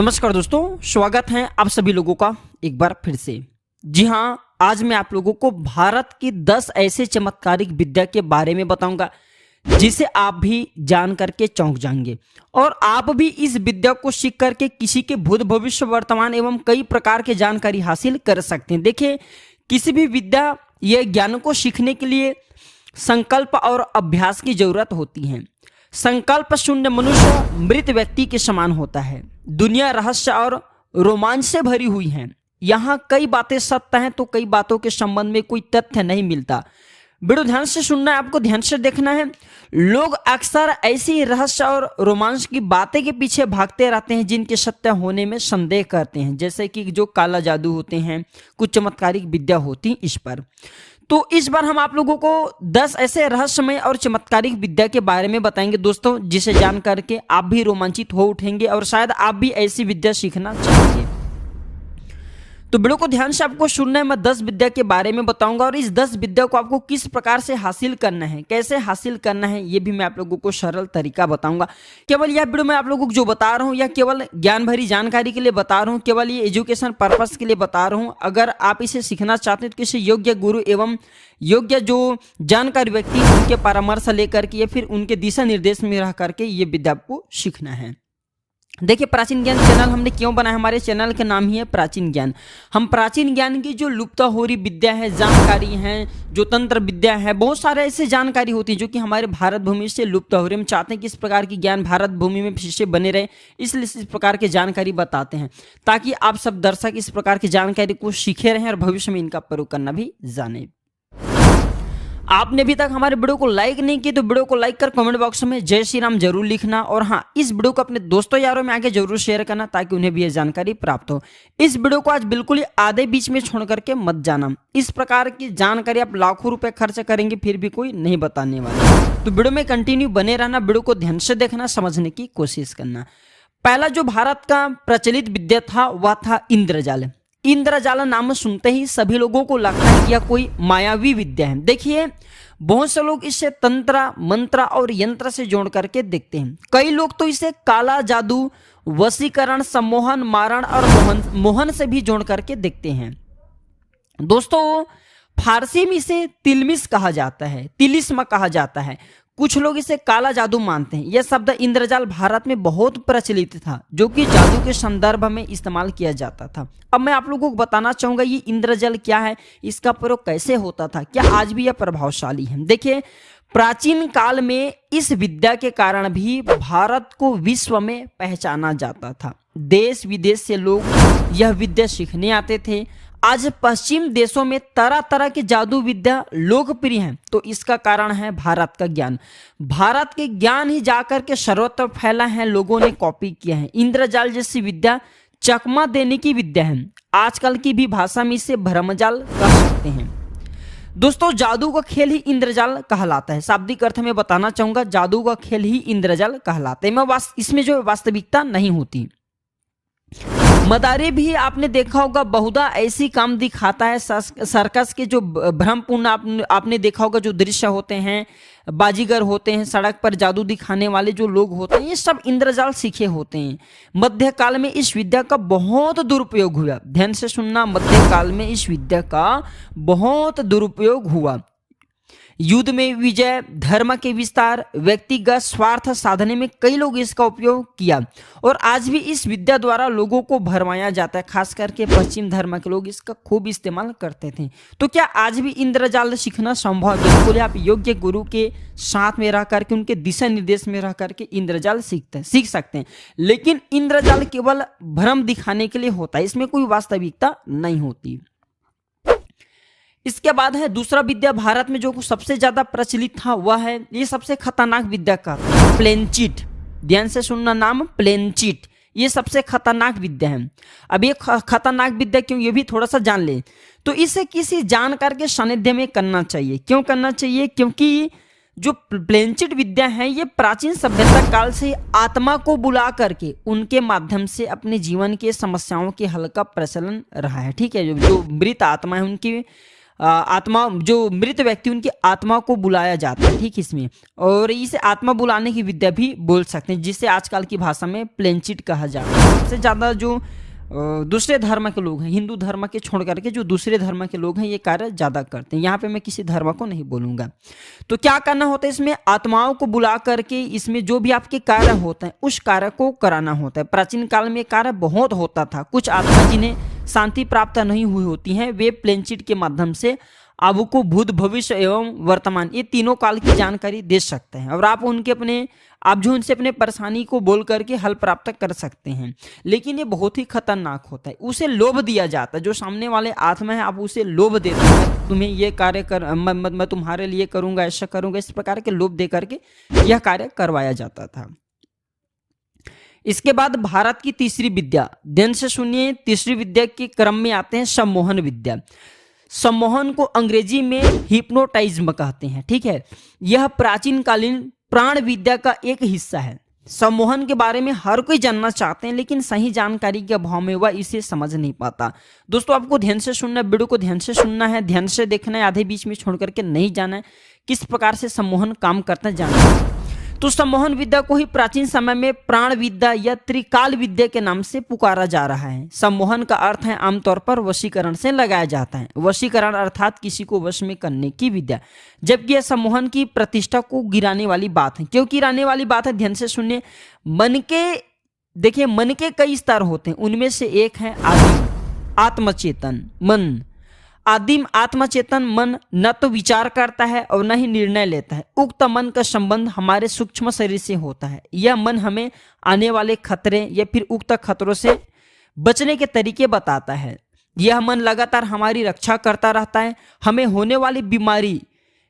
नमस्कार दोस्तों, स्वागत है आप सभी लोगों का एक बार फिर से। जी हाँ, आज मैं आप लोगों को भारत की 10 ऐसे चमत्कारिक विद्या के बारे में बताऊंगा जिसे आप भी जान करके चौंक जाएंगे और आप भी इस विद्या को सीख करके किसी के भूत भविष्य वर्तमान एवं कई प्रकार के जानकारी हासिल कर सकते हैं। देखिए, किसी भी विद्या या ज्ञान को सीखने के लिए संकल्प और अभ्यास की जरूरत होती है। संकल्प शून्य मनुष्य मृत व्यक्ति के समान होता है। दुनिया रहस्य और रोमांच से भरी हुई है। यहाँ कई बातें सत्य हैं तो कई बातों के संबंध में कोई तथ्य नहीं मिलता। वीडियो ध्यान से सुनना है, आपको ध्यान से देखना है। लोग अक्सर ऐसी रहस्य और रोमांच की बातें के पीछे भागते रहते हैं जिनके सत्य होने में संदेह करते हैं, जैसे कि जो काला जादू होते हैं, कुछ चमत्कारिक विद्या होती इस पर। तो इस बार हम आप लोगों को 10 ऐसे रहस्यमय और चमत्कारिक विद्या के बारे में बताएंगे दोस्तों, जिसे जान करके आप भी रोमांचित हो उठेंगे और शायद आप भी ऐसी विद्या सीखना चाहेंगे। तो वीडियो को ध्यान से आपको सुनना है। मैं 10 विद्या के बारे में बताऊंगा और इस 10 विद्या को आपको किस प्रकार से हासिल करना है, कैसे हासिल करना है, ये भी मैं आप लोगों को सरल तरीका बताऊंगा। केवल यह वीडियो मैं आप लोगों को जो बता रहा हूँ या केवल ज्ञान भरी जानकारी के लिए बता रहा हूँ, केवल ये एजुकेशन पर्पस के लिए बता रहा हूँ। अगर आप इसे सीखना चाहते हैं तो किसी योग्य गुरु एवं योग्य जो जानकार व्यक्ति उनके परामर्श लेकर के या फिर उनके दिशा निर्देश में रह करके ये विद्या आपको सीखना है। देखिए, प्राचीन ज्ञान चैनल हमने क्यों बनाया? हमारे चैनल का नाम ही है प्राचीन ज्ञान। हम प्राचीन ज्ञान की जो लुप्त हो रही विद्या है, जानकारी है, जो तंत्र विद्या है, बहुत सारे ऐसे जानकारी होती है जो कि हमारे भारत भूमि से लुप्त हो रही। हम चाहते हैं कि इस प्रकार की ज्ञान भारत भूमि में फिर से बने रहे, इसलिए इस प्रकार की जानकारी बताते हैं ताकि आप सब दर्शक इस प्रकार की जानकारी को सीखे रहें और भविष्य में इनका प्रयोग करना भी जाने। आपने अभी तक हमारे वीडियो को लाइक नहीं किया तो वीडियो को लाइक कर कमेंट बॉक्स में जय श्री राम जरूर लिखना और हाँ, इस वीडियो को अपने दोस्तों यारों में आगे जरूर शेयर करना ताकि उन्हें भी यह जानकारी प्राप्त हो। इस वीडियो को आज बिल्कुल ही आधे बीच में छोड़ करके मत जाना। इस प्रकार की जानकारी आप लाखों रुपए खर्च करेंगे फिर भी कोई नहीं बताने वाला। तो वीडियो में कंटिन्यू बने रहना, वीडियो को ध्यान से देखना, समझने की कोशिश करना। पहला जो भारत का प्रचलित विद्या था वह था इंद्रजाल। इंद्रजाल नाम सुनते ही सभी लोगों को लगता है कि यह कोई मायावी विद्या है। देखिए, बहुत से लोग इसे तंत्र मंत्र और यंत्र से जोड़ करके देखते हैं। कई लोग तो इसे काला जादू, वशीकरण, सम्मोहन, मारण और मोहन से भी जोड़ करके देखते हैं। दोस्तों, फारसी में इसे तिलमिस कहा जाता है, तिलिस्म कहा जाता है। कुछ लोग इसे काला जादू मानते हैं। यह शब्द इंद्रजाल भारत में बहुत प्रचलित था, जो कि जादू के संदर्भ में इस्तेमाल किया जाता था। अब मैं आप लोगों को बताना चाहूंगा ये इंद्रजाल क्या है, इसका प्रयोग कैसे होता था, क्या आज भी यह प्रभावशाली है। देखिए, प्राचीन काल में इस विद्या के कारण भी भारत को विश्व में पहचाना जाता था। देश विदेश से लोग यह विद्या सीखने आते थे। आज पश्चिम देशों में तरह तरह की जादू विद्या लोकप्रिय है, तो इसका कारण है भारत का ज्ञान। भारत के ज्ञान ही जाकर के सर्वत्र फैला है, लोगों ने कॉपी किया है। इंद्रजाल जैसी विद्या चकमा देने की विद्या है। आजकल की भी भाषा में इसे भ्रमजाल कह सकते हैं। दोस्तों, जादू का खेल ही इंद्रजाल कहलाता है। शाब्दिक अर्थ में बताना चाहूंगा, जादू का खेल ही इंद्रजाल कहलाता है। इसमें जो वास्तविकता नहीं होती। मदारी भी आपने देखा होगा, बहुधा ऐसी काम दिखाता है। सर्कस के जो भ्रमपूर्ण आपने देखा होगा, जो दृश्य होते हैं, बाजीगर होते हैं, सड़क पर जादू दिखाने वाले जो लोग होते हैं, ये सब इंद्रजाल सीखे होते हैं। मध्यकाल में इस विद्या का बहुत दुरुपयोग हुआ। ध्यान से सुनना, मध्यकाल में इस विद्या का बहुत दुरुपयोग हुआ। युद्ध में विजय, धर्म के विस्तार, व्यक्तिगत स्वार्थ साधने में कई लोग इसका उपयोग किया और आज भी इस विद्या द्वारा लोगों को भरमाया जाता है। खास करके पश्चिम धर्म के लोग इसका खूब इस्तेमाल करते थे। तो क्या आज भी इंद्रजाल सीखना संभव है? बिल्कुल, आप योग्य गुरु के साथ में रह करके, उनके दिशा निर्देश में रह करके इंद्रजाल सीख सकते हैं। लेकिन इंद्रजाल केवल भ्रम दिखाने के लिए होता है, इसमें कोई वास्तविकता नहीं होती। इसके बाद है दूसरा विद्या भारत में जो सबसे ज्यादा प्रचलित था, वह है, ये सबसे खतरनाक विद्या का प्लेनचिट। ध्यान से सुनना नाम, प्लेनचिट। ये सबसे खतरनाक विद्या है। अब ये खतरनाक विद्या क्यों, ये भी थोड़ा सा जान ले। तो इसे किसी जानकार के सानिध्य में करना चाहिए। क्यों करना चाहिए? क्योंकि जो प्लेनचिट विद्या है, ये प्राचीन सभ्यता काल से आत्मा को बुला करके उनके माध्यम से अपने जीवन के समस्याओं के हल का प्रचलन रहा है। ठीक है, जो मृत आत्मा है उनकी आत्मा, जो मृत व्यक्ति उनकी आत्मा को बुलाया जाता है, ठीक इसमें। और इसे आत्मा बुलाने की विद्या भी बोल सकते हैं, जिसे आजकल की भाषा में प्लेनचिट कहा जाता है। सबसे ज़्यादा जो दूसरे धर्म के लोग हैं, हिंदू धर्म के छोड़ करके जो दूसरे धर्म के लोग हैं, ये कार्य ज़्यादा करते हैं। यहाँ पे मैं किसी धर्म को नहीं बोलूँगा। तो क्या करना होता है इसमें, आत्माओं को बुला करके इसमें जो भी आपके कार्य होते हैं उस कार्य को कराना होता है। प्राचीन काल में कार्य बहुत होता था। कुछ आत्मा जिन्हें शांति प्राप्त नहीं हुई होती हैं, वे प्लेनचिट के माध्यम से आपको भूत, भविष्य एवं वर्तमान, ये तीनों काल की जानकारी दे सकते हैं। और आप जो उनसे अपने परेशानी को बोल करके हल प्राप्त कर सकते हैं। लेकिन ये बहुत ही खतरनाक होता है। उसे लोभ दिया जाता है, जो सामने वाले आत्मा है, आप उसे लोभ देते हैं, तुम्हें ये कार्य कर, मैं तुम्हारे लिए करूंगा, ऐसा करूंगा, इस प्रकार के लोभ दे करके यह कार्य करवाया जाता था। इसके बाद भारत की तीसरी विद्या, ध्यान से सुनिए, तीसरी विद्या के क्रम में आते हैं सम्मोहन विद्या। सम्मोहन को अंग्रेजी में हिप्नोटाइज्म कहते हैं, ठीक है। यह प्राचीन कालीन प्राण विद्या का एक हिस्सा है। सम्मोहन के बारे में हर कोई जानना चाहते हैं, लेकिन सही जानकारी के अभाव में वह इसे समझ नहीं पाता। दोस्तों, आपको ध्यान से सुनना है, वीडियो को ध्यान से सुनना है, ध्यान से देखना है, आधे बीच में छोड़ करके नहीं जाना है। किस प्रकार से सम्मोहन काम करता है जानना है। तो सम्मोहन विद्या को ही प्राचीन समय में प्राण विद्या या त्रिकाल विद्या के नाम से पुकारा जा रहा है। सम्मोहन का अर्थ है आमतौर पर वशीकरण से लगाया जाता है। वशीकरण अर्थात किसी को वश में करने की विद्या, जबकि यह सम्मोहन की प्रतिष्ठा को गिराने वाली बात है। क्यों गिराने वाली बात है, ध्यान से सुनिए। मन के कई स्तर होते हैं, उनमें से एक है आदिम आत्मचेतन मन। आदिम आत्मचेतन मन न तो विचार करता है और न ही निर्णय लेता है। उक्त मन का संबंध हमारे सूक्ष्म शरीर से होता है। यह मन हमें आने वाले खतरे या फिर उक्त खतरों से बचने के तरीके बताता है। यह मन लगातार हमारी रक्षा करता रहता है। हमें होने वाली बीमारी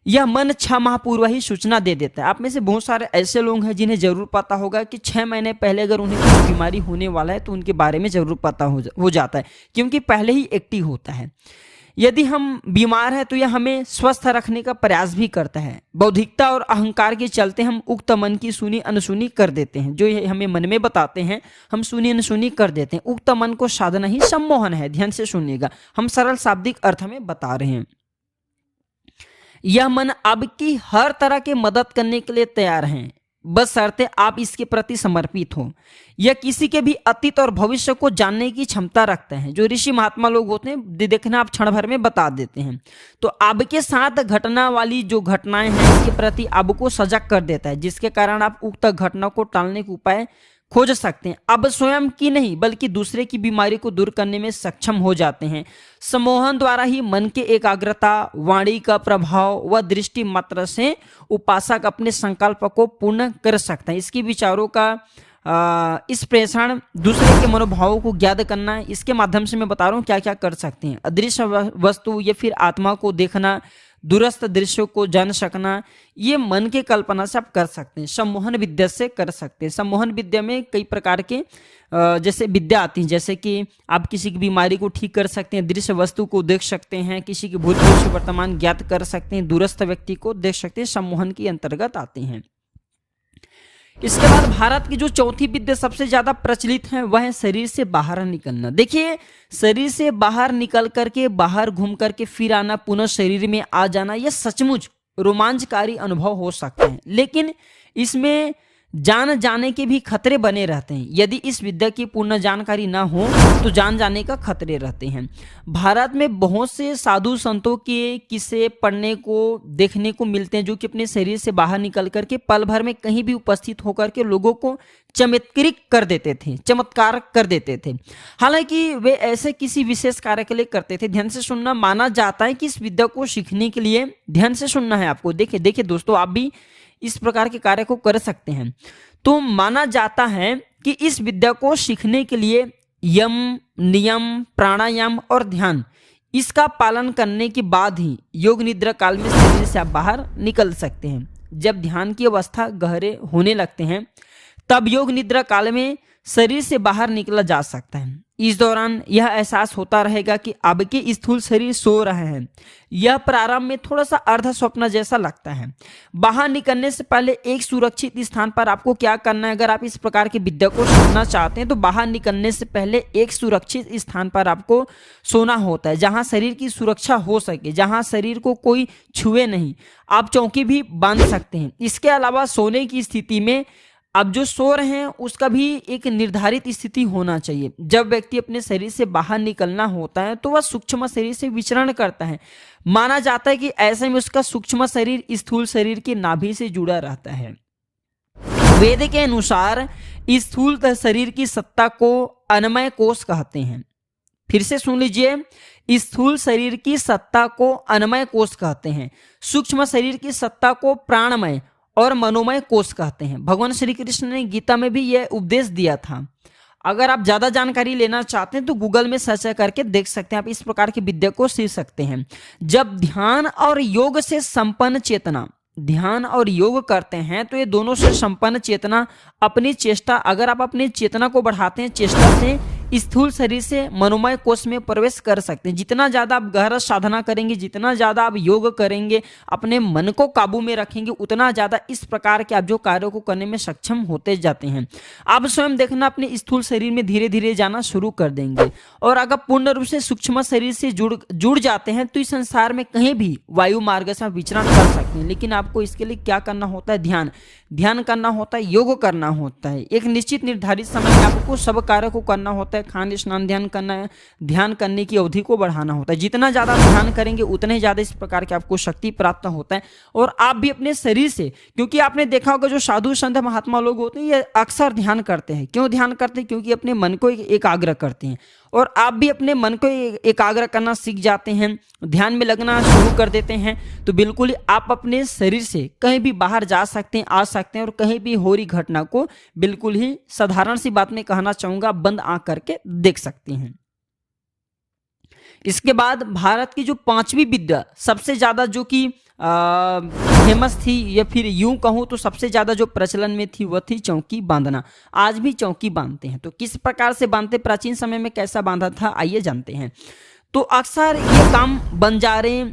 यह मन 6 माह पूर्व ही सूचना दे देता है। आप में से बहुत सारे ऐसे लोग हैं जिन्हें जरूर पता होगा कि 6 महीने पहले अगर उन्हें कुछ बीमारी होने वाला है तो उनके बारे में जरूर पता हो जाता है, क्योंकि पहले ही एक्टिव होता है। यदि हम बीमार हैं तो यह हमें स्वस्थ रखने का प्रयास भी करता है। बौद्धिकता और अहंकार के चलते हम उक्त मन की सुनी अनसुनी कर देते हैं। जो ये हमें मन में बताते हैं हम सुनी अनसुनी कर देते हैं। उक्त मन को साधना ही सम्मोहन है। ध्यान से सुनिएगा, हम सरल शाब्दिक अर्थ में बता रहे हैं। यह मन आपकी हर तरह की मदद करने के लिए तैयार है, बशर्ते आप इसके प्रति समर्पित हो। यह किसी के भी अतीत और भविष्य को जानने की क्षमता रखते हैं। जो ऋषि महात्मा लोग होते हैं, देखना आप क्षण भर में बता देते हैं। तो आपके साथ घटना वाली जो घटनाएं हैं इसके प्रति आपको सजग कर देता है, जिसके कारण आप उक्त घटना को टालने के उपाय खोज सकते हैं। अब स्वयं की नहीं बल्कि दूसरे की बीमारी को दूर करने में सक्षम हो जाते हैं। सम्मोहन द्वारा ही मन के एकाग्रता, वाणी का प्रभाव व दृष्टि मात्र से उपासक अपने संकल्प को पूर्ण कर सकता है। इसकी विचारों का इस प्रेषण दूसरे के मनोभावों को ज्ञात करना है। इसके माध्यम से मैं बता रहा हूँ क्या क्या कर सकते हैं। अदृश्य वस्तु या फिर आत्मा को देखना, दूरस्थ दृश्यों को जान सकना, ये मन के कल्पना से आप कर सकते हैं। सम्मोहन विद्या से कर सकते हैं। सम्मोहन विद्या में कई प्रकार के जैसे विद्या आती हैं, जैसे कि आप किसी की बीमारी को ठीक कर सकते हैं, दृश्य वस्तु को देख सकते हैं, किसी के भूत भविष्य वर्तमान ज्ञात कर सकते हैं, दूरस्थ व्यक्ति को देख सकते हैं। सम्मोहन के अंतर्गत आते हैं। इसके बाद भारत की जो चौथी विद्या सबसे ज्यादा प्रचलित है वह है शरीर से बाहर निकलना। देखिए, शरीर से बाहर निकल करके बाहर घूम करके फिर आना, पुनः शरीर में आ जाना, यह सचमुच रोमांचकारी अनुभव हो सकते हैं, लेकिन इसमें जान जाने के भी खतरे बने रहते हैं। यदि इस विद्या की पूर्ण जानकारी ना हो तो जान जाने का खतरे रहते हैं। भारत में बहुत से साधु संतों के किस्से पढ़ने को देखने को मिलते हैं, जो कि अपने शरीर से बाहर निकल करके पल भर में कहीं भी उपस्थित होकर के लोगों को चमत्कार कर देते थे। हालांकि वे ऐसे किसी विशेष कार्य के लिए करते थे। ध्यान से सुनना, माना जाता है कि इस विद्या को सीखने के लिए, ध्यान से सुनना है आपको, देखिए दोस्तों, आप भी इस प्रकार के कार्य को कर सकते हैं। तो माना जाता है कि इस विद्या को सीखने के लिए यम, नियम, प्राणायाम और ध्यान, इसका पालन करने के बाद ही योग निद्रा काल में शरीर से आप बाहर निकल सकते हैं। जब ध्यान की अवस्था गहरे होने लगते हैं तब योग निद्रा काल में शरीर से बाहर निकला जा सकता है। इस दौरान यह एहसास होता रहेगा कि आपके स्थूल शरीर सो रहे हैं। यह प्रारंभ में थोड़ा सा अर्ध स्वप्न जैसा लगता है। बाहर निकलने से पहले एक सुरक्षित स्थान पर आपको क्या करना है, अगर आप इस प्रकार की विद्या को सीखना चाहते हैं तो बाहर निकलने से पहले एक सुरक्षित स्थान पर आपको सोना होता है, जहां शरीर की सुरक्षा हो सके, जहां शरीर को कोई छुए नहीं। आप चौकी भी बांध सकते हैं। इसके अलावा सोने की स्थिति में अब जो सो रहे हैं उसका भी एक निर्धारित स्थिति होना चाहिए। जब व्यक्ति अपने शरीर से बाहर निकलना होता है तो वह सूक्ष्म शरीर से विचरण करता है। माना जाता है कि ऐसे में उसका सूक्ष्म शरीर स्थूल शरीर की नाभि से जुड़ा रहता है। वेद के अनुसार स्थूल शरीर की सत्ता को अन्नमय कोश कहते हैं। फिर से सुन लीजिए, स्थूल शरीर की सत्ता को अन्नमय कोश कहते हैं, सूक्ष्म शरीर की सत्ता को प्राणमय और मनोमय कोश कहते हैं। भगवान श्री कृष्ण ने गीता में भी यह उपदेश दिया था। अगर आप ज्यादा जानकारी लेना चाहते हैं तो गूगल में सर्च करके देख सकते हैं, आप इस प्रकार की विद्या को सीख सकते हैं। जब ध्यान और योग से संपन्न चेतना, ध्यान और योग करते हैं तो ये दोनों से संपन्न चेतना अपनी चेष्टा, अगर आप अपनी चेतना को बढ़ाते हैं, चेष्टा से स्थूल शरीर से मनोमय कोश में प्रवेश कर सकते हैं। जितना ज्यादा आप गहरा साधना करेंगे, जितना ज्यादा आप योग करेंगे, अपने मन को काबू में रखेंगे, उतना ज्यादा इस प्रकार के आप जो कार्यों को करने में सक्षम होते जाते हैं। आप स्वयं देखना अपने स्थूल शरीर में धीरे धीरे जाना शुरू कर देंगे। और अगर पूर्ण रूप से सूक्ष्म शरीर से जुड़ जाते हैं तो इस संसार में कहीं भी वायु मार्ग से विचरण कर सकते हैं। लेकिन आपको इसके लिए क्या करना होता है? ध्यान करना होता है, योग करना होता है। एक निश्चित निर्धारित समय में आपको सब कार्य को करना होता है, खान स्नान ध्यान करना है, ध्यान करने की अवधि को बढ़ाना होता है। जितना ज्यादा ध्यान करेंगे उतने ज्यादा इस प्रकार की आपको शक्ति प्राप्त होता है। और आप भी अपने शरीर से, क्योंकि आपने देखा होगा जो साधु संत महात्मा लोग होते हैं ये अक्सर ध्यान करते हैं। क्यों ध्यान करते हैं? क्योंकि अपने मन को एकाग्र करते हैं। और आप भी अपने मन को एकाग्र करना सीख जाते हैं, ध्यान में लगना शुरू कर देते हैं, तो बिल्कुल ही आप अपने शरीर से कहीं भी बाहर जा सकते हैं, आ सकते हैं और कहीं भी हो रही घटना को बिल्कुल ही साधारण सी बात में कहना चाहूंगा, बंद आंख करके देख सकते हैं। इसके बाद भारत की जो पांचवी विद्या सबसे ज्यादा जो कि फेमस थी, या फिर यूं कहूं तो सबसे ज्यादा जो प्रचलन में थी वह थी चौकी बांधना। आज भी चौकी बांधते हैं। तो किस प्रकार से बांधते, प्राचीन समय में कैसा बांधा था, आइए जानते हैं। तो अक्सर ये काम बंजारे,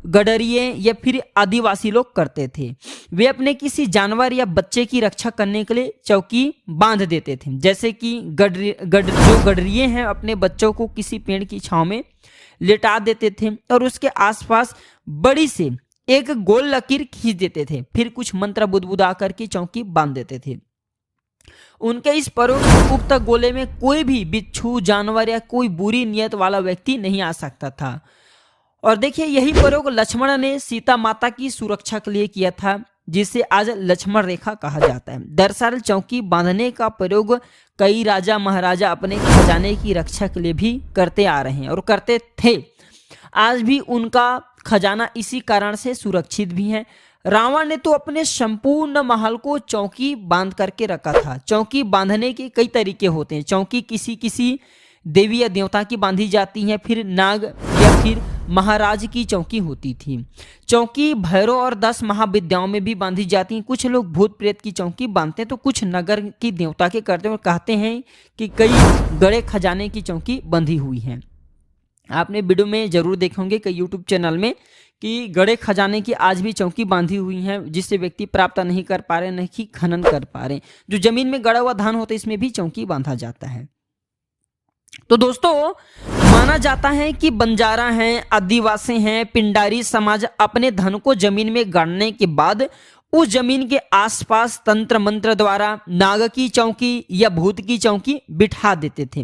गडरिये या फिर आदिवासी लोग करते थे। वे अपने किसी जानवर या बच्चे की रक्षा करने के लिए चौकी बांध देते थे। जैसे कि जो गडरिये हैं अपने बच्चों को किसी पेड़ की छांव में लेटा देते थे और उसके आसपास बड़ी से एक गोल लकीर खींच देते थे, फिर कुछ मंत्र बुदबुदा करके चौकी बांध देते थे। उनके इस प्रयोग से उक्त गोले में कोई भी बिच्छू, जानवर या कोई बुरी नियत वाला व्यक्ति नहीं आ सकता था। और देखिए यही प्रयोग लक्ष्मण ने सीता माता की सुरक्षा के लिए किया था, जिसे आज लक्ष्मण रेखा कहा जाता है। दरअसल चौकी बांधने का प्रयोग कई राजा महाराजा अपने खजाने की रक्षा के लिए भी करते आ रहे हैं और करते थे। आज भी उनका खजाना इसी कारण से सुरक्षित भी है। रावण ने तो अपने संपूर्ण महल को चौकी बांध करके रखा था। चौकी बांधने के कई तरीके होते हैं। चौकी किसी देवी या देवता की बांधी जाती है, फिर नाग या फिर महाराज की चौकी होती थी। चौकी भैरव और 10 महाविद्याओं में भी बांधी जाती हैं। कुछ लोग भूत प्रेत की चौकी बांधते हैं तो कुछ नगर की देवता के करते हैं और कहते हैं कि कई गड़े खजाने की चौकी बंधी हुई हैं। आपने वीडियो में जरूर देखे होंगे कई यूट्यूब चैनल में कि गड़े खजाने की आज भी चौकी बांधी हुई है, जिससे व्यक्ति प्राप्त नहीं कर पा रहे, नहीं कि खनन कर पा रहे। जो जमीन में गड़ा हुआ धान होता है इसमें भी चौकी बांधा जाता है। तो दोस्तों माना जाता है कि बंजारा हैं, आदिवासी हैं, पिंडारी समाज अपने धन को जमीन में गाड़ने के बाद उस जमीन के आसपास तंत्र मंत्र द्वारा नाग की चौकी या भूत की चौकी बिठा देते थे,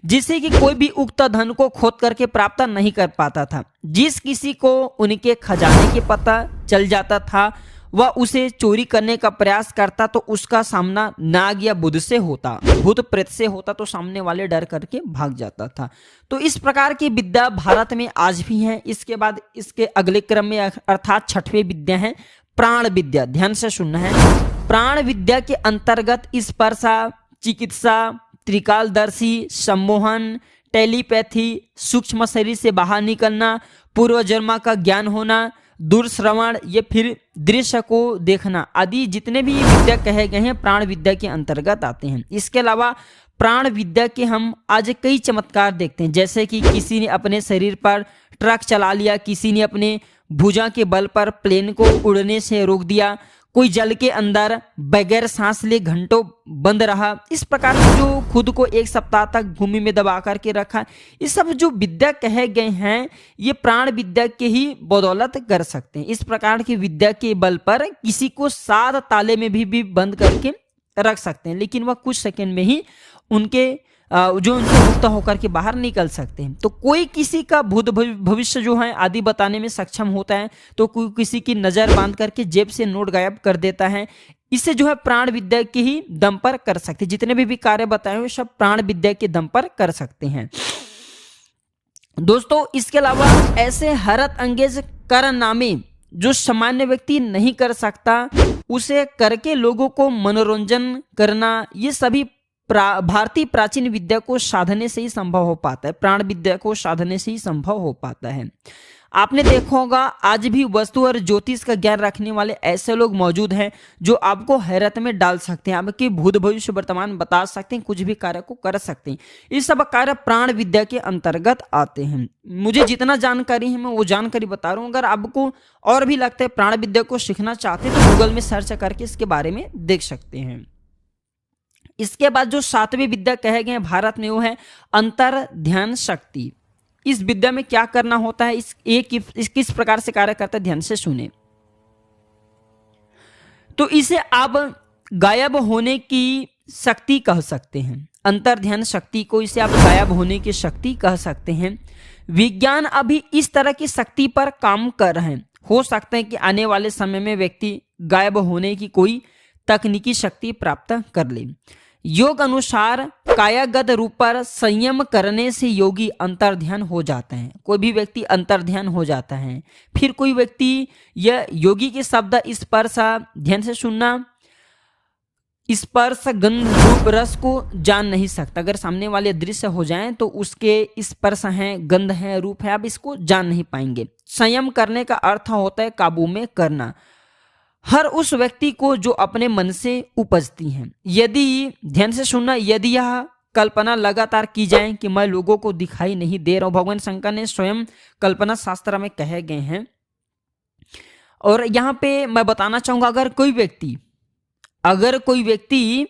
जिससे कि कोई भी उक्त धन को खोद करके प्राप्त नहीं कर पाता था। जिस किसी को उनके खजाने के पता चल जाता था वह उसे चोरी करने का प्रयास करता तो उसका सामना नाग या बुध से होता, भूत प्रेत से होता, तो सामने वाले डर करके भाग जाता था। तो इस प्रकार की विद्या भारत में आज भी है। इसके बाद इसके अगले क्रम में अर्थात 6वीं विद्या है प्राण विद्या। ध्यान से सुनना है। प्राण विद्या के अंतर्गत स्पर्शा, चिकित्सा, त्रिकालदर्शी, सम्मोहन, टेलीपैथी, सूक्ष्म शरीर से बाहर निकलना, पूर्व जन्म का ज्ञान होना, दूरश्रवण, ये फिर दृश्य को देखना आदि जितने भी विद्या कहे गए हैं प्राण विद्या के अंतर्गत आते हैं। इसके अलावा प्राण विद्या के हम आज कई चमत्कार देखते हैं, जैसे कि किसी ने अपने शरीर पर ट्रक चला लिया, किसी ने अपने भुजा के बल पर प्लेन को उड़ने से रोक दिया, कोई जल के अंदर बगैर सांस लिए घंटों बंद रहा। इस प्रकार से जो खुद को 1 सप्ताह तक भूमि में दबा करके रखा, ये सब जो विद्या कहे गए हैं ये प्राण विद्या के ही बदौलत कर सकते हैं। इस प्रकार की विद्या के बल पर किसी को 7 ताले में भी बंद करके रख सकते हैं, लेकिन वह कुछ सेकंड में ही उनके जो उनसे मुक्त होकर के बाहर निकल सकते हैं। तो कोई किसी का भूत भविष्य जो है आदि बताने में सक्षम होता है, तो कोई किसी की नज़र बांध करके जेब से नोट गायब कर देता है। इसे जो है प्राण विद्या के ही दम पर कर सकते हैं। जितने भी कार्य बताए हुए सब प्राण विद्या के दम पर कर सकते हैं दोस्तों। इसके अलावा ऐसे हरत अंगेज कारनामे जो सामान्य व्यक्ति नहीं कर सकता, उसे करके लोगों को मनोरंजन करना, ये सभी भारतीय प्राचीन विद्या को साधने से ही संभव हो पाता है, प्राण विद्या को साधने से ही संभव हो पाता है। आपने देखा होगा आज भी वस्तु और ज्योतिष का ज्ञान रखने वाले ऐसे लोग मौजूद हैं जो आपको हैरत में डाल सकते हैं, आपके भूत भविष्य वर्तमान बता सकते हैं, कुछ भी कार्य को कर सकते हैं। ये सब कार्य प्राण विद्या के अंतर्गत आते हैं। मुझे जितना जानकारी है मैं वो जानकारी बता रहा हूँ। अगर आपको और भी लगता है प्राण विद्या को सीखना चाहते हैं तो गूगल में सर्च करके इसके बारे में देख सकते हैं। इसके बाद जो 7वीं विद्या कहे गए भारत में वो है अंतर ध्यान शक्ति। इस विद्या में क्या करना होता है, इस किस प्रकार से कार्य करता है, ध्यान से सुने। तो इसे आप गायब होने की शक्ति कह सकते हैं। अंतर ध्यान शक्ति को इसे आप गायब होने की शक्ति कह सकते हैं। विज्ञान अभी इस तरह की शक्ति पर काम कर रहे हैं। हो सकता है कि आने वाले समय में व्यक्ति गायब होने की कोई तकनीकी शक्ति प्राप्त कर ले। योग अनुसार कायागत रूप पर संयम करने से योगी अंतर्ध्यान हो जाता है। कोई भी व्यक्ति अंतर्ध्यान हो जाता है। फिर कोई व्यक्ति यह योगी के शब्द स्पर्श, ध्यान से सुनना, स्पर्श गंध रूप रस को जान नहीं सकता। अगर सामने वाले दृश्य हो जाएं तो उसके स्पर्श हैं, गंध है, रूप है, आप इसको जान नहीं पाएंगे। संयम करने का अर्थ होता है काबू में करना हर उस व्यक्ति को जो अपने मन से उपजती हैं। यदि, ध्यान से सुनना, यदि यह कल्पना लगातार की जाए कि मैं लोगों को दिखाई नहीं दे रहा हूं, भगवान शंकर ने स्वयं कल्पना शास्त्र में कहे गए हैं। और यहाँ पे मैं बताना चाहूंगा अगर कोई व्यक्ति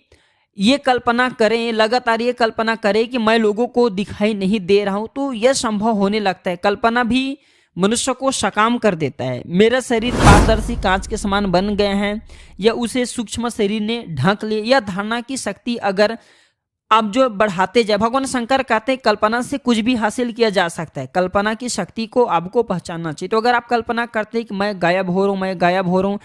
ये कल्पना करे, लगातार ये कल्पना करे कि मैं लोगों को दिखाई नहीं दे रहा हूं, तो यह संभव होने लगता है। कल्पना भी मनुष्य को सकाम कर देता है। मेरा शरीर पारदर्शी कांच के समान बन गए हैं या उसे सूक्ष्म शरीर ने ढक लिया, यह धारणा की शक्ति अगर आप जो बढ़ाते जाए, भगवान शंकर कहते हैं कल्पना से कुछ भी हासिल किया जा सकता है। कल्पना की शक्ति को आपको पहचानना चाहिए। तो अगर आप कल्पना करते हैं कि मैं गायब हो रहा हूँ,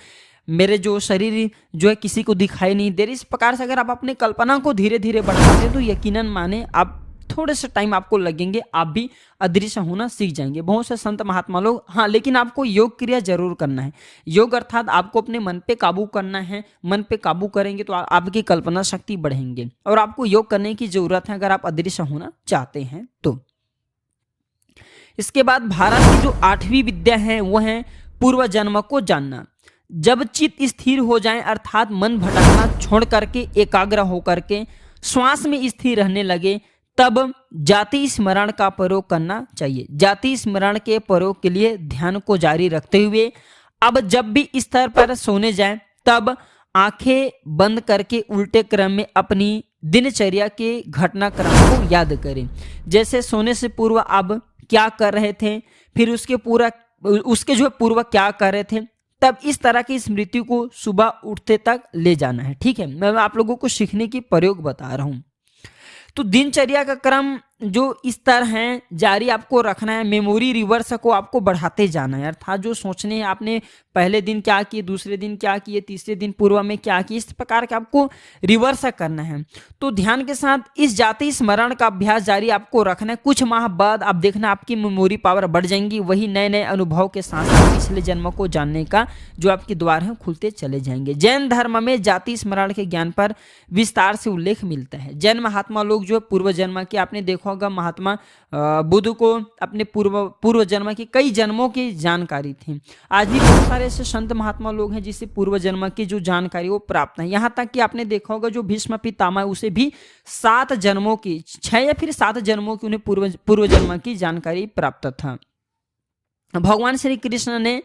मेरे जो शरीर जो है किसी को दिखाई नहीं दे रही, इस प्रकार से अगर आप अपनी कल्पना को धीरे धीरे बढ़ाते हैं तो यकीनन माने आप थोड़े से टाइम आपको लगेंगे, आप भी अदृश्य होना सीख जाएंगे। बहुत से संत महात्मा लोग, हाँ, लेकिन आपको योग क्रिया जरूर करना है। योग अर्थात आपको अपने मन पे काबू करना है। मन पे काबू करेंगे तो आपकी कल्पना शक्ति बढ़ेंगे और आपको योग करने की जरूरत है अगर आप अदृश्य होना चाहते हैं तो। इसके बाद भारत की जो 8वीं विद्या है वो है पूर्व जन्म को जानना। जब चित्त स्थिर हो जाए अर्थात मन भटकना छोड़ करके एकाग्र होकर के श्वास में स्थिर रहने लगे, तब जाति स्मरण का प्रयोग करना चाहिए। जाति स्मरण के प्रयोग के लिए ध्यान को जारी रखते हुए अब जब भी स्तर पर सोने जाए तब आंखें बंद करके उल्टे क्रम में अपनी दिनचर्या के घटनाक्रम को याद करें। जैसे सोने से पूर्व आप क्या कर रहे थे, फिर उसके जो पूर्व क्या कर रहे थे, तब इस तरह की स्मृति को सुबह उठते तक ले जाना है। ठीक है, मैं आप लोगों को सीखने की प्रयोग बता रहा हूं। तो दिनचर्या का क्रम जो स्तर है जारी आपको रखना है। मेमोरी रिवर्स को आपको बढ़ाते जाना है, अर्थात जो सोचने हैं आपने पहले दिन क्या किए, दूसरे दिन क्या किए, तीसरे दिन पूर्व में क्या किए, इस प्रकार के आपको रिवर्स करना है। तो ध्यान के साथ इस जाति स्मरण का अभ्यास जारी आपको रखना है। कुछ माह बाद आप देखना आपकी मेमोरी पावर बढ़ जाएंगी। वही नए नए अनुभव के साथ साथ पिछले जन्म को जानने का जो आपके द्वार है खुलते चले जाएंगे। जैन धर्म में जाति स्मरण के ज्ञान पर विस्तार से उल्लेख मिलता है। जैन महात्मा लोग जो पूर्व जन्म के आपने देखा होगा महात्मा बुद्ध को अपने पूर्व जन्म की कई जन्मों की जानकारी थी। आज भी बहुत सारे ऐसे संत महात्मा लोग हैं जिसे पूर्व जन्म की जो जानकारी वो प्राप्त है। यहाँ तक कि आपने देखा होगा जो भीष्म पितामह उसे भी 7 जन्मों की 6 या फिर 7 जन्मों की उन्हें पूर्व जन्म की जानकारी प्राप्त था। भगवान श्री कृष्ण ने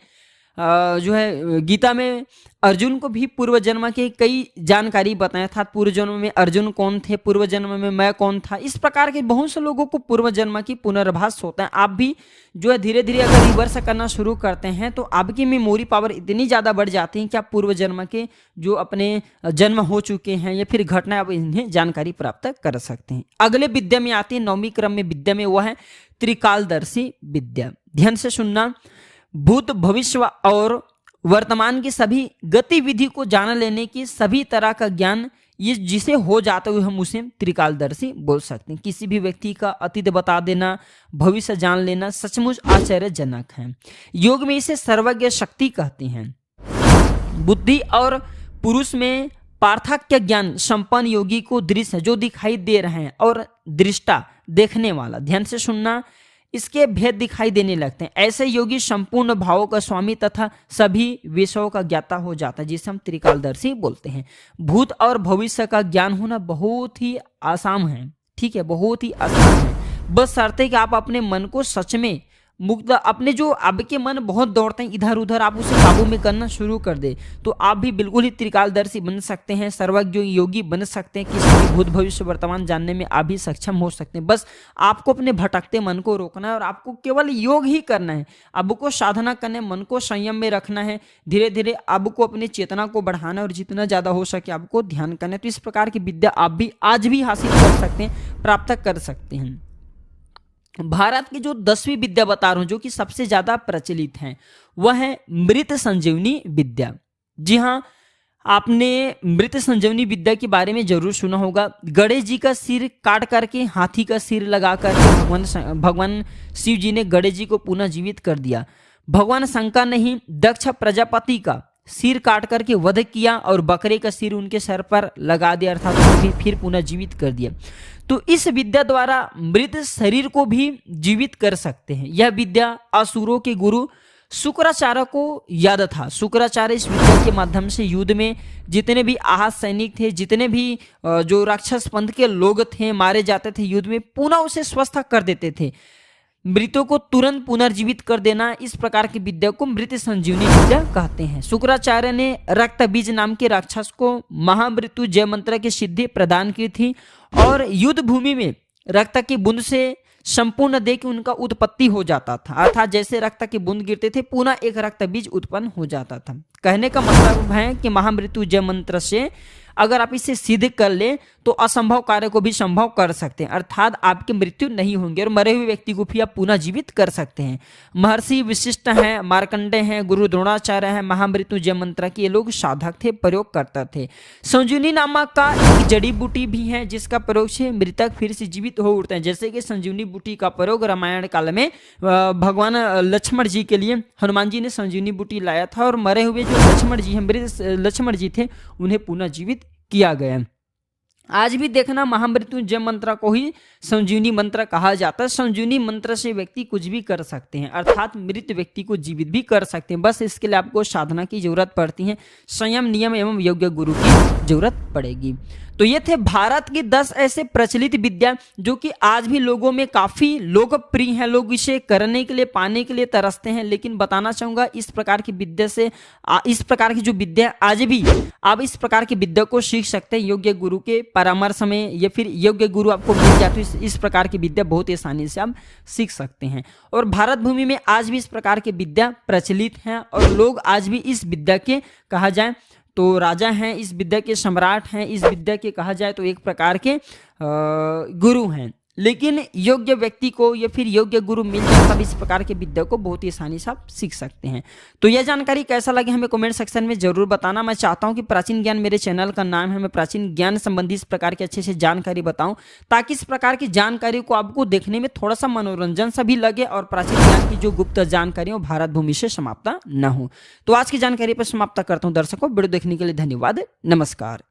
जो है गीता में अर्जुन को भी पूर्व जन्म के कई जानकारी बताया था। पूर्व जन्म में अर्जुन कौन थे, पूर्व जन्म में मैं कौन था, इस प्रकार के बहुत से लोगों को पूर्व जन्म की पुनर्भास होता है। आप भी जो है धीरे धीरे अगर रिवर्स करना शुरू करते हैं तो आपकी मेमोरी पावर इतनी ज़्यादा बढ़ जाती है कि आप पूर्व जन्म के जो अपने जन्म हो चुके हैं या फिर घटना आप इन्हें जानकारी प्राप्त कर सकते हैं। अगले विद्या में आती है 9वीं क्रम में विद्या में, वह है त्रिकालदर्शी विद्या। ध्यान से सुनना। भूत भविष्य और वर्तमान की सभी गतिविधि को जान लेने की सभी तरह का ज्ञान ये जिसे हो जाता है हम उसे त्रिकालदर्शी बोल सकते हैं। किसी भी व्यक्ति का अतीत बता देना, भविष्य जान लेना सचमुच आश्चर्यजनक है। योग में इसे सर्वज्ञ शक्ति कहते हैं। बुद्धि और पुरुष में पार्थक्य ज्ञान संपन्न योगी को दृश्य जो दिखाई दे रहे हैं और दृष्टा देखने वाला, ध्यान से सुनना, इसके भेद दिखाई देने लगते हैं। ऐसे योगी संपूर्ण भावों का स्वामी तथा सभी विषयों का ज्ञाता हो जाता है, जिसे हम त्रिकालदर्शी बोलते हैं। भूत और भविष्य का ज्ञान होना बहुत ही आसान है, ठीक है, बहुत ही आसान है। बस शर्त है कि आप अपने मन को सच में मुक्त, अपने जो आपके मन बहुत दौड़ते हैं इधर उधर, आप उसे काबू में करना शुरू कर दे तो आप भी बिल्कुल ही त्रिकालदर्शी बन सकते हैं, सर्वज्ञ योगी बन सकते हैं। किसी भी भूत भविष्य वर्तमान जानने में आप भी सक्षम हो सकते हैं। बस आपको अपने भटकते मन को रोकना है और आपको केवल योग ही करना है। आपको साधना करना है, मन को संयम में रखना है, धीरे धीरे आपको अपनी चेतना को बढ़ाना है और जितना ज़्यादा हो सके आपको ध्यान करना है। तो इस प्रकार की विद्या आप भी आज भी हासिल कर सकते हैं, प्राप्त कर सकते हैं। भारत की जो 10वीं विद्या बता रहा हूं जो कि सबसे ज्यादा प्रचलित है वह है मृत संजीवनी विद्या। जी हाँ, आपने मृत संजीवनी विद्या के बारे में जरूर सुना होगा। गणेश जी का सिर काट करके हाथी का सिर लगा करके भगवान शिव जी ने गणेश जी को पुनः जीवित कर दिया। भगवान शंकर ने ही दक्ष प्रजापति का सिर काट करके वध किया और बकरे का सिर उनके सर पर लगा दिया, अर्थात उन्हें फिर पुनः जीवित कर दिया। तो इस विद्या द्वारा मृत शरीर को भी जीवित कर सकते हैं। यह विद्या असुरों के गुरु शुक्राचार्य को याद था। शुक्राचार्य इस विद्या के माध्यम से युद्ध में जितने भी आहत सैनिक थे, जितने भी जो राक्षस पंथ के लोग थे मारे जाते थे युद्ध में, पुनः उसे स्वस्थ कर देते थे। मृतों को तुरंत पुनर्जीवित कर देना, इस प्रकार की विद्या को मृत संजीवनी विद्या कहते हैं। शुक्राचार्य ने रक्त बीज नाम के राक्षस को महामृत्यु जय मंत्र की सिद्धि प्रदान की थी और युद्ध भूमि में रक्त की बूंद से संपूर्ण देह की उनका उत्पत्ति हो जाता था, अर्थात जैसे रक्त की बूंद गिरते थे पुनः एक रक्त बीज उत्पन्न हो जाता था। कहने का मतलब है कि महामृत्यु जय मंत्र से अगर आप इसे सिद्ध कर ले तो असंभव कार्य को भी संभव कर सकते हैं, अर्थात आपकी मृत्यु नहीं होंगे और मरे हुए व्यक्ति को भी आप पुनः जीवित कर सकते हैं। महर्षि विशिष्ट हैं, मार्कंडे हैं, गुरु द्रोणाचार्य हैं, महामृत्यु जय मंत्र के ये लोग साधक थे, प्रयोग करते थे। संजीवनी नामक का एक जड़ी बूटी भी है जिसका प्रयोग से मृतक फिर से जीवित हो उठते हैं। जैसे कि संजीवनी बूटी का प्रयोग रामायण काल में भगवान लक्ष्मण जी के लिए हनुमान जी ने संजीवनी बूटी लाया था और मरे हुए जो लक्ष्मण जी हैं, मृत लक्ष्मण जी थे, उन्हें पुनः जीवित किया गया। आज भी देखना महामृत्युंजय मंत्र को ही संजीवनी मंत्र कहा जाता है। संजीवनी मंत्र से व्यक्ति कुछ भी कर सकते हैं, अर्थात मृत व्यक्ति को जीवित भी कर सकते हैं। बस इसके लिए आपको साधना की जरूरत पड़ती है, संयम नियम एवं योग्य गुरु की जरूरत पड़ेगी। तो ये थे भारत की 10 ऐसे प्रचलित विद्या जो कि आज भी लोगों में काफी लोकप्रिय हैं। लोग इसे करने के लिए, पाने के लिए तरसते हैं। लेकिन बताना चाहूंगा इस प्रकार की विद्या से, इस प्रकार की जो विद्या आज भी आप इस प्रकार की विद्या को सीख सकते हैं योग्य गुरु के परामर्श में, या फिर योग्य गुरु आपको मिल जाए तो इस प्रकार की विद्या बहुत आसानी से आप सीख सकते हैं। और भारत भूमि में आज भी इस प्रकार की विद्या प्रचलित है और लोग आज भी इस विद्या के कहा जाए तो राजा हैं, इस विद्या के सम्राट हैं, इस विद्या के कहा जाए तो एक प्रकार के गुरु हैं। लेकिन योग्य व्यक्ति को या फिर योग्य गुरु मिल जाए तब इस प्रकार के विद्या को बहुत ही आसानी से आप सीख सकते हैं। तो यह जानकारी कैसा लगे हमें कमेंट सेक्शन में जरूर बताना। मैं चाहता हूं कि प्राचीन ज्ञान मेरे चैनल का नाम है, मैं प्राचीन ज्ञान संबंधी इस प्रकार की अच्छे से जानकारी बताऊं ताकि इस प्रकार की जानकारी को आपको देखने में थोड़ा सा मनोरंजन सा भी लगे और प्राचीन ज्ञान की जो गुप्त जानकारी हो भारत भूमि से समाप्त न हो। तो आज की जानकारी पर समाप्त करता हूँ दर्शकों। वीडियो देखने के लिए धन्यवाद, नमस्कार।